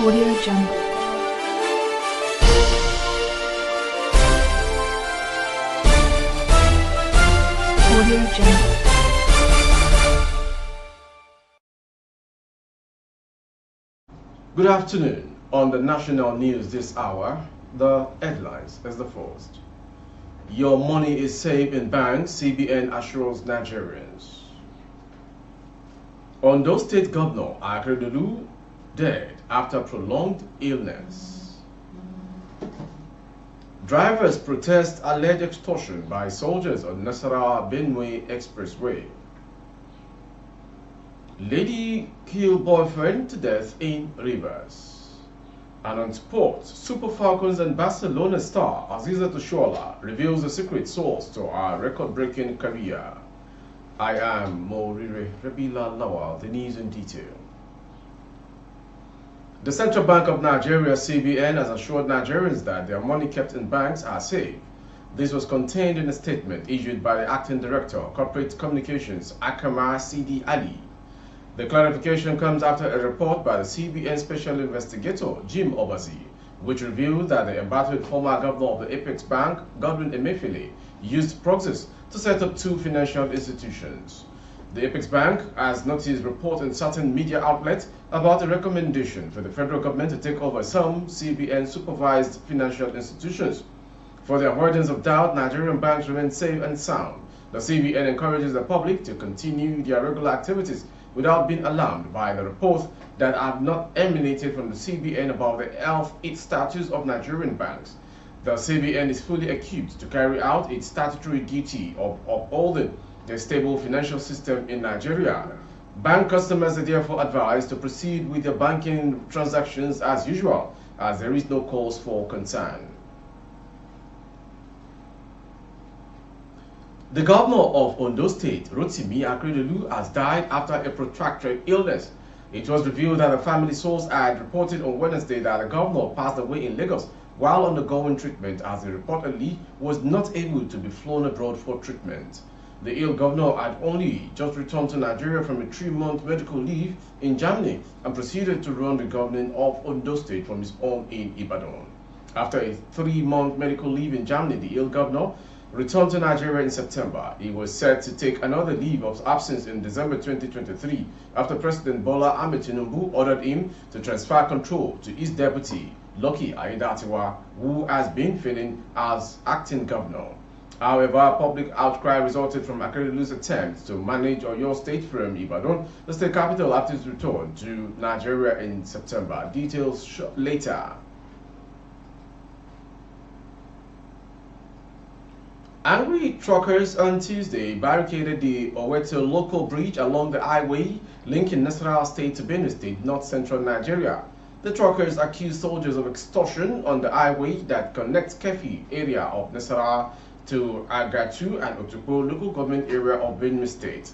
Audio Jungle. Audio Jungle. Good afternoon. On the national news this hour, the headlines as the first. Your money is safe in banks, CBN assures Nigerians. Oyo State Governor Akeredolu dead after prolonged illness. Drivers protest alleged extortion by soldiers on Nasarawa-Benue Expressway. Lady killed boyfriend to death in Rivers. And on sports, Super Falcons and Barcelona star Aziza Toshola reveals the secret source to our record-breaking career. I am Morire Rebila Lawal, the news in detail. The Central Bank of Nigeria, CBN, has assured Nigerians that their money kept in banks are safe. This was contained in a statement issued by the Acting Director of Corporate Communications, Akama Sidi Ali. The clarification comes after a report by the CBN Special Investigator, Jim Obazi, which revealed that the embattled former governor of the Apex Bank, Godwin Emefiele, used proxies to set up two financial institutions. The Apex Bank has noticed reports in certain media outlets about a recommendation for the federal government to take over some CBN-supervised financial institutions. For the avoidance of doubt, Nigerian banks remain safe and sound. The CBN encourages the public to continue their regular activities without being alarmed by the reports that have not emanated from the CBN about the health status of Nigerian banks. The CBN is fully equipped to carry out its statutory duty of upholding the stable financial system in Nigeria. Bank customers are therefore advised to proceed with their banking transactions as usual, as there is no cause for concern. The governor of Oyo State, Rotimi Akeredolu, has died after a protracted illness. It was revealed that a family source had reported on Wednesday that the governor passed away in Lagos while undergoing treatment, as he reportedly was not able to be flown abroad for treatment. The ill governor had only just returned to Nigeria from a 3-month medical leave in Germany and proceeded to run the governing of Oyo State from his home in Ibadan. After a 3-month medical leave in Germany, the ill governor returned to Nigeria in September. He was set to take another leave of absence in December 2023 after President Bola Ahmed Tinubu ordered him to transfer control to his deputy, Lucky Aiyedatiwa, who has been filling as acting governor. However, public outcry resulted from Akeredolu's attempt to manage Oyo State from Ibadan, the state capital, after his return to Nigeria in September. Details later. Angry truckers on Tuesday barricaded the Oweto local bridge along the highway linking Nasarawa State to Benin State, north-central Nigeria. The truckers accused soldiers of extortion on the highway that connects Kefi area of Nasarawa to Agatu and Otukpo local government area of Benin State.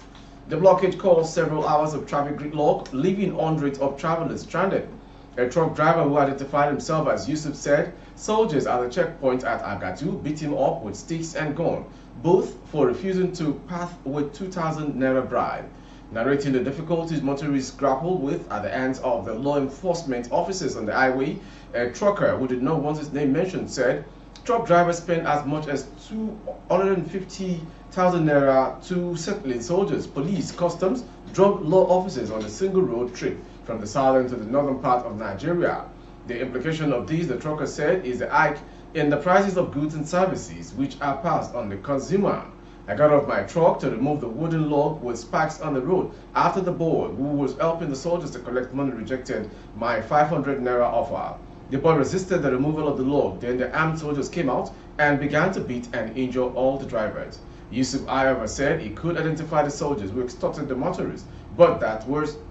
The blockade caused several hours of traffic gridlock, leaving hundreds of travelers stranded. A truck driver who identified himself as Yusuf said soldiers at the checkpoint at Agatu beat him up with sticks and gun, both for refusing to pass with 2,000 naira bribe. Narrating the difficulties motorists grappled with at the hands of the law enforcement officers on the highway, a trucker who did not want his name mentioned said truck drivers spent as much as 250,000 naira to settling soldiers, police, customs, drug law officers on a single road trip from the southern to the northern part of Nigeria. The implication of this, the trucker said, is the hike in the prices of goods and services which are passed on the consumer. I got off my truck to remove the wooden log with spikes on the road after the boy who was helping the soldiers to collect money rejected my 500 naira offer. The boy resisted the removal of the log. Then the armed soldiers came out and began to beat and injure all the drivers. Yusuf, however, said he could identify the soldiers who extorted the motorists, but that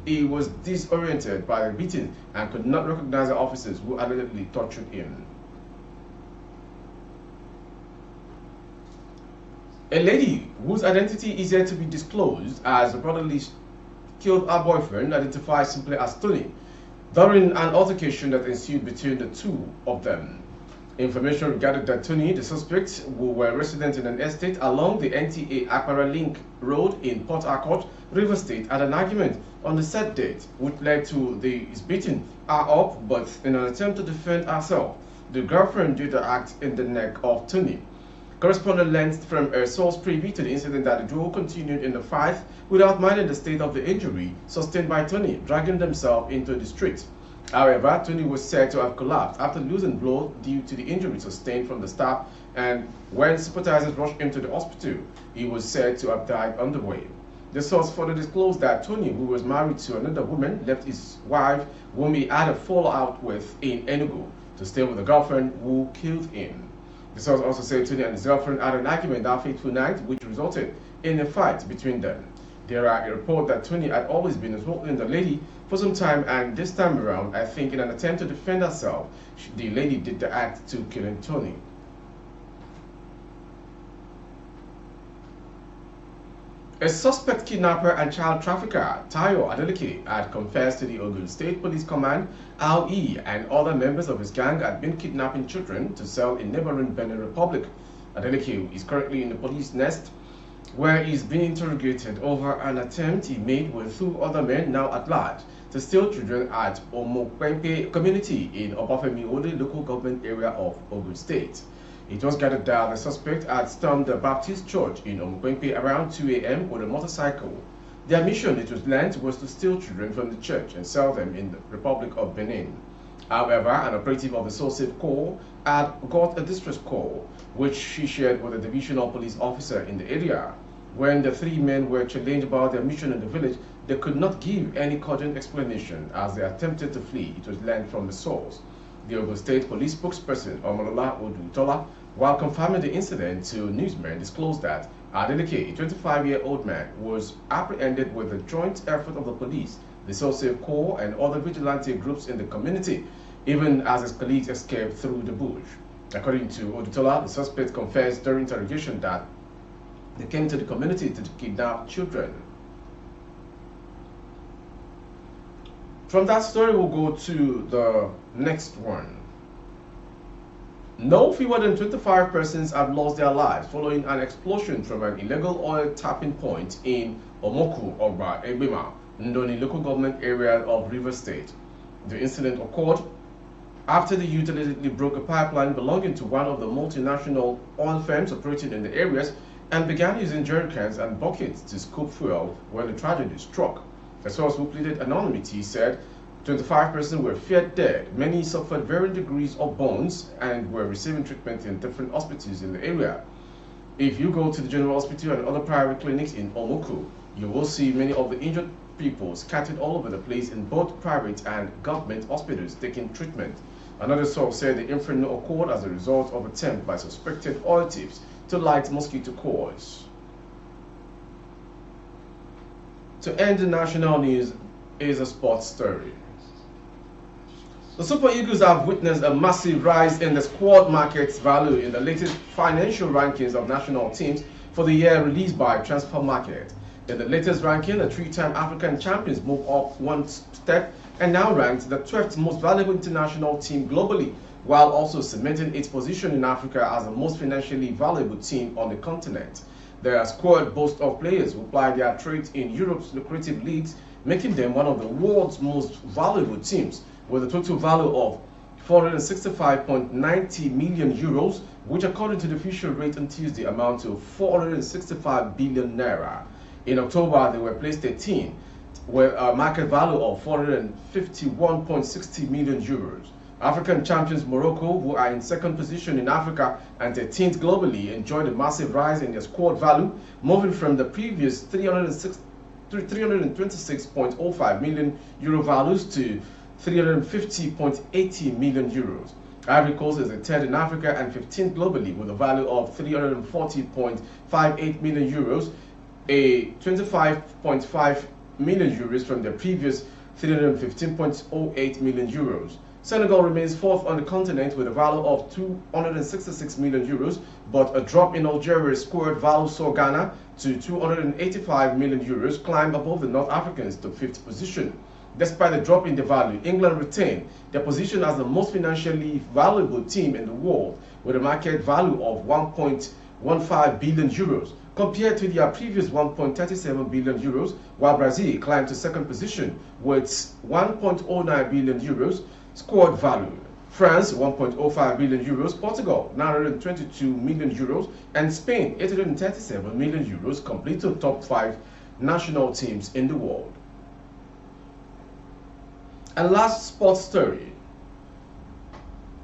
he was disoriented by the beating and could not recognize the officers who allegedly tortured him. A lady whose identity is yet to be disclosed has reportedly killed her boyfriend, identified simply as Tony, during an altercation that ensued between the two of them. Information regarded that Tony, the suspect, who were resident in an estate along the NTA Akpara Link Road in Port Harcourt, Rivers State, had an argument on the set date, which led to his beating her up, but in an attempt to defend herself, the girlfriend did the act in the neck of Tony. Correspondent learned from a source privy to the incident that the duo continued in the fight without minding the state of the injury sustained by Tony, dragging themselves into the street. However, Tony was said to have collapsed after losing blood due to the injury sustained from the stab, and when sympathizers rushed him to the hospital, he was said to have died on the way. The source further disclosed that Tony, who was married to another woman, left his wife, whom he had a fallout with in Enugu, to stay with the girlfriend who killed him. The source also said Tony and his girlfriend had an argument that fateful night, which resulted in a fight between them. There are a report that Tony had always been assaulting the lady for some time, and this time around, I think in an attempt to defend herself, the lady did the act to killing Tony. A suspect kidnapper and child trafficker, Tayo Adeleke, had confessed to the Oyo State Police Command how he and other members of his gang had been kidnapping children to sell in neighboring Benin Republic. Adeleke is currently in the police nest, where he is being interrogated over an attempt he made with 2 other men now at large to steal children at Omokwenpe community in Obafemi-Ode local government area of Oyo State. It was gathered that the suspect had stormed the Baptist church in Omokwenpe around 2 a.m. with a motorcycle. Their mission, it was learned, was to steal children from the church and sell them in the Republic of Benin. However, an operative of the so-safe corps had got a distress call, which she shared with a divisional police officer in the area. When the 3 men were challenged about their mission in the village, they could not give any cogent explanation as they attempted to flee, it was learned from the source. The Oyo State Police spokesperson, Omolola Odutola, while confirming the incident to newsmen, disclosed that Adeleke, a 25-year-old man, was apprehended with the joint effort of the police, the so-safe corps, and other vigilante groups in the community, even as his colleagues escaped through the bush. According to Odutola, the suspect confessed during interrogation that they came to the community to kidnap children. From that story, we'll go to the next one. No fewer than 25 persons have lost their lives following an explosion from an illegal oil tapping point in Omoku, Ogba, Egbema, Ndoni local government area of Rivers State. The incident occurred after the utility broke a pipeline belonging to one of the multinational oil firms operating in the areas and began using jerrycans and buckets to scoop fuel when the tragedy struck. A source who pleaded anonymity said 25 persons were feared dead. Many suffered varying degrees of burns and were receiving treatment in different hospitals in the area. If you go to the general hospital and other private clinics in Omoku, you will see many of the injured people scattered all over the place in both private and government hospitals taking treatment. Another source said the inferno occurred as a result of attempt by suspected oil thieves to light mosquito coils. To end the national news is a sports story. The Super Eagles have witnessed a massive rise in the squad market's value in the latest financial rankings of national teams for the year released by Transfer Market. In the latest ranking, the 3-time African champions moved up 1 step and now ranked the 12th most valuable international team globally, while also cementing its position in Africa as the most financially valuable team on the continent. Their squad boasts of players who ply their trades in Europe's lucrative leagues, making them one of the world's most valuable teams, with a total value of 465.90 million euros, which according to the official rate on Tuesday amounts to 465 billion naira. In October, they were placed 13th with a market value of 451.60 million euros. African champions Morocco, who are in 2nd position in Africa and 13th globally, enjoyed a massive rise in their squad value, moving from the previous 326.05 million euro values to 350.80 million euros. Ivory Coast is the 3rd in Africa and 15th globally with a value of 340.58 million euros, a 25.5 million euros from the previous 315.08 million euros. Senegal remains 4th on the continent with a value of 266 million euros, but a drop in Algeria's squad value saw Ghana to 285 million euros climb above the North Africans to 5th position. Despite the drop in the value, England retained their position as the most financially valuable team in the world with a market value of 1.15 billion euros, compared to their previous 1.37 billion euros, while Brazil climbed to second position with 1.09 billion euros squad value. France 1.05 billion euros, Portugal 922 million euros, and Spain 837 million euros complete the top 5 national teams in the world. And last sports story.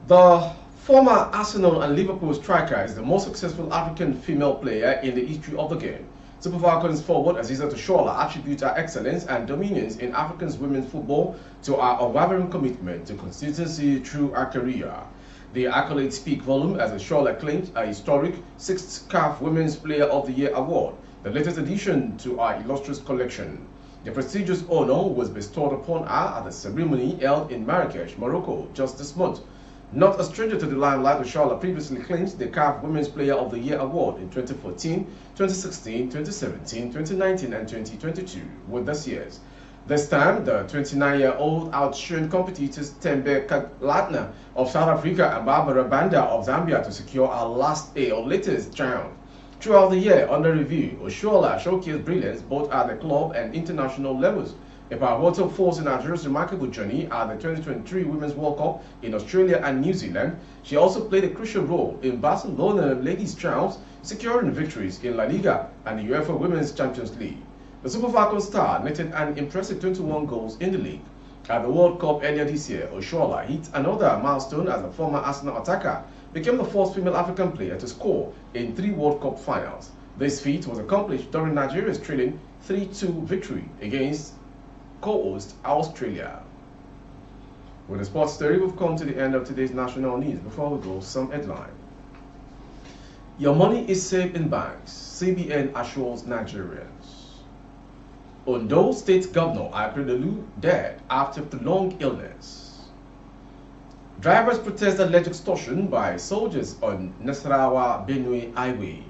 The former Arsenal and Liverpool striker is the most successful African female player in the history of the game. Super Falcons forward Aziza Toshola attributes her excellence and dominance in African women's football to her unwavering commitment to consistency through her career. The accolades speak volume as Toshola claimed a historic 6th CAF Women's Player of the Year award, the latest addition to our illustrious collection. The prestigious honor was bestowed upon her at the ceremony held in Marrakesh, Morocco, just this month. Not a stranger to the limelight, Toshola previously claimed the CAF Women's Player of the Year award in 2014, 2016, 2017, 2019, and 2022, with this year's. This time, the 29-year-old outshone competitors Tembe Latna of South Africa and Barbara Banda of Zambia to secure her last or latest triumph. Throughout the year under review, Toshola showcased brilliance both at the club and international levels. A pivotal force in Nigeria's remarkable journey at the 2023 Women's World Cup in Australia and New Zealand, she also played a crucial role in Barcelona ladies' triumphs, securing victories in La Liga and the UEFA Women's Champions League. The Super Falcons star netted an impressive 21 goals in the league. At the World Cup earlier this year, Toshola hit another milestone as a former Arsenal attacker, became the first female African player to score in 3 World Cup finals. This feat was accomplished during Nigeria's thrilling 3-2 victory against co-host Australia. With the sports story, we've come to the end of today's national news. Before we go, some headline. Your money is safe in banks, CBN assures Nigerians. Oyo State Governor Akeredolu dead after prolonged illness. Drivers protest alleged extortion by soldiers on Nasarawa Benue Highway.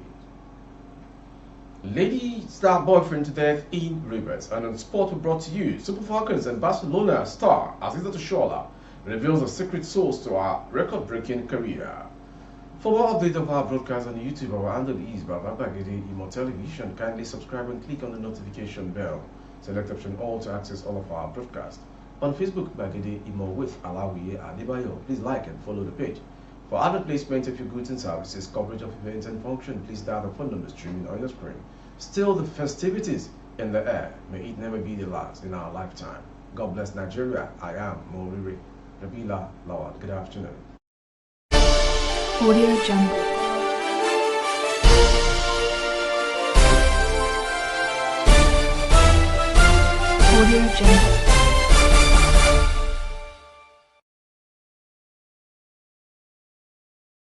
Lady star boyfriend to death in Rivers. And on sport, we brought to you Super Falcons and Barcelona star Aziza Toshola reveals a secret source to her record-breaking career. For more updates of our broadcast on YouTube, our handle is Baba Bagede Imo Television. Kindly subscribe and click on the notification bell. Select option all to access all of our broadcasts. On Facebook, Bagede Imo with Alawiye Adebayo. Please like and follow the page. For other placement of your goods and services, coverage of events and functions, please dial the phone number streaming on your screen. Still the festivities in the air. May it never be the last in our lifetime. God bless Nigeria. I am Moriri Rabila Lawal. Good afternoon. Audio Jungle. Audio Jungle.